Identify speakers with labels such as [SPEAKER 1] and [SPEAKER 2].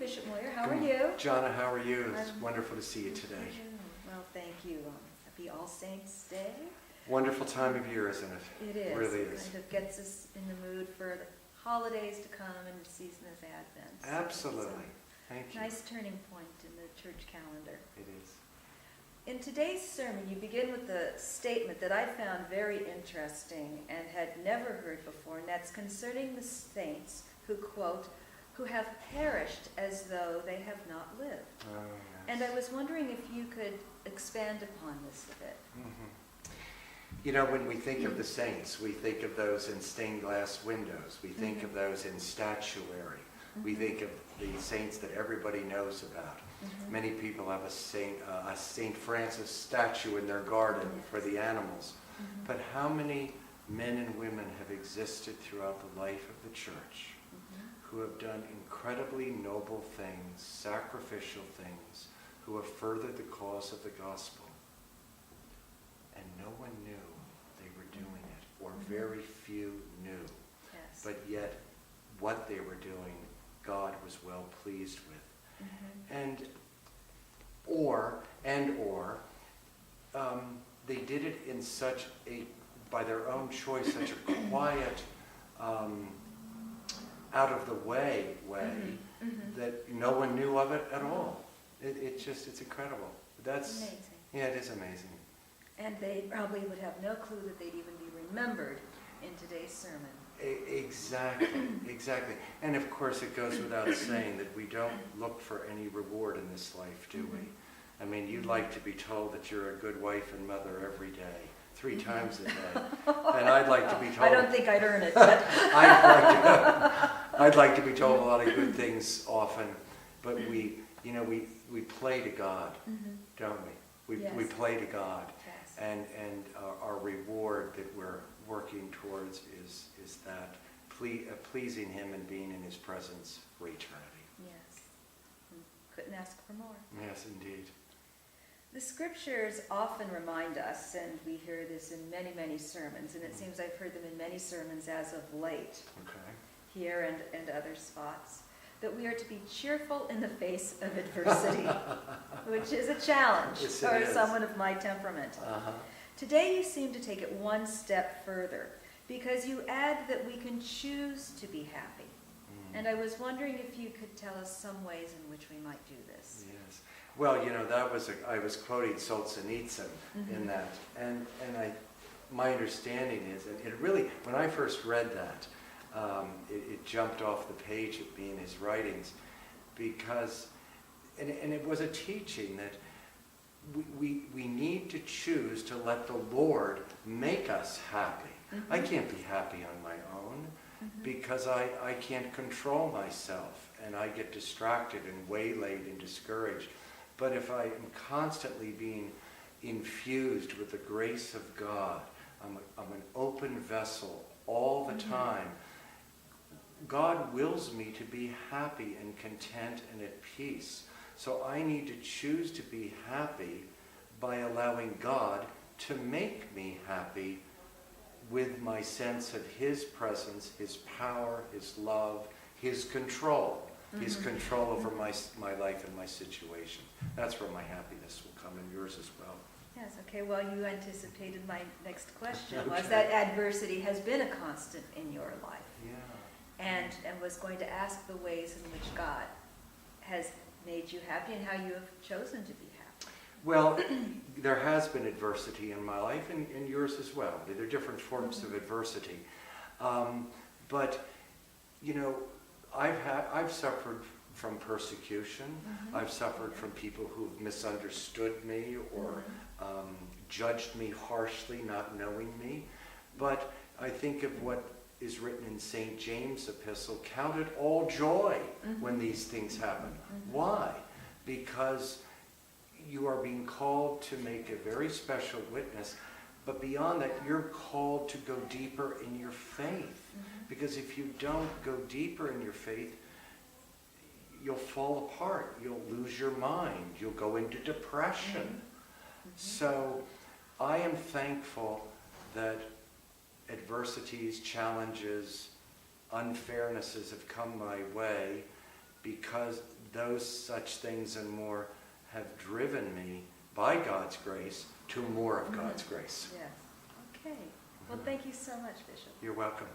[SPEAKER 1] Bishop Moyer. How are you?
[SPEAKER 2] Jonna, how are you? It's wonderful to see you today.
[SPEAKER 1] Well, thank you. Happy All Saints Day.
[SPEAKER 2] Wonderful time of year, isn't it?
[SPEAKER 1] It is.
[SPEAKER 2] It really is.
[SPEAKER 1] It kind of gets us in the mood for the holidays to come and the season of Advent. So
[SPEAKER 2] Absolutely. Thank you.
[SPEAKER 1] Nice turning point in the church calendar.
[SPEAKER 2] It is.
[SPEAKER 1] In today's sermon, you begin with a statement that I found very interesting and had never heard before, and that's concerning the saints who, quote, who have perished as though they have not lived.
[SPEAKER 2] Oh, yes.
[SPEAKER 1] And I was wondering if you could expand upon this a bit.
[SPEAKER 2] Mm-hmm. You know, when we think of the saints, we think of those in stained glass windows. We think of those in statuary. We think of the saints that everybody knows about. Many people have a Saint Francis statue in their garden for the animals. But how many men and women have existed throughout the life of the church who have done incredibly noble things, sacrificial things, who have furthered the cause of the gospel? And no one knew they were doing it, or very few knew.
[SPEAKER 1] Yes.
[SPEAKER 2] But yet, what they were doing, God was well pleased with. They did it in such a, by their own choice, such a quiet, out of the way that no one knew of it at all. It's incredible. That's
[SPEAKER 1] amazing.
[SPEAKER 2] Yeah, it is amazing.
[SPEAKER 1] And they probably would have no clue that they'd even be remembered in today's sermon.
[SPEAKER 2] Exactly. And of course it goes without saying that we don't look for any reward in this life, do we? I mean, you'd like to be told that you're a good wife and mother every day, 3 times a day. And I'd like to be told...
[SPEAKER 1] I don't think I'd earn it, but...
[SPEAKER 2] I'd like to be told a lot of good things often, but we play to God, don't we? We play to God.
[SPEAKER 1] Yes.
[SPEAKER 2] And our reward that we're working towards is that pleasing Him and being in His presence for eternity.
[SPEAKER 1] Yes. Couldn't ask for more.
[SPEAKER 2] Yes, indeed.
[SPEAKER 1] The scriptures often remind us, and we hear this in many, many sermons, and it seems I've heard them in many sermons as of late, here and other spots, that we are to be cheerful in the face of adversity, which is a challenge for someone of my temperament. Today you seem to take it one step further, because you add that we can choose to be happy. And I was wondering if you could tell us some ways in which we might do this.
[SPEAKER 2] Yes. Well, I was quoting Solzhenitsyn in that, and my understanding is, and it really, when I first read that, it jumped off the page at me in his writings, because, and it was a teaching that we need to choose to let the Lord make us happy. I can't be happy on my own because I can't control myself, and I get distracted and waylaid and discouraged. But if I am constantly being infused with the grace of God, I'm an open vessel all the time, God wills me to be happy and content and at peace. So I need to choose to be happy by allowing God to make me happy with my sense of His presence, His power, His love, His control. His control over my life and my situation. That's where my happiness will come, and yours as well.
[SPEAKER 1] Yes, okay, well, you anticipated my next question, was that adversity has been a constant in your life.
[SPEAKER 2] Yeah.
[SPEAKER 1] And was going to ask the ways in which God has made you happy and how you have chosen to be happy.
[SPEAKER 2] Well, there has been adversity in my life, and yours as well. There are different forms of adversity. But, I've suffered from persecution. I've suffered from people who've misunderstood me or judged me harshly, not knowing me. But I think of what is written in St. James' epistle, count it all joy when these things happen. Why? Because you are being called to make a very special witness, but beyond that, you're called to go deeper in your faith. Because if you don't go deeper in your faith, you'll fall apart. You'll lose your mind. You'll go into depression. So I am thankful that adversities, challenges, unfairnesses have come my way, because those such things and more have driven me, by God's grace, to more of God's grace.
[SPEAKER 1] Yes. Okay. Well, thank you so much, Bishop.
[SPEAKER 2] You're welcome.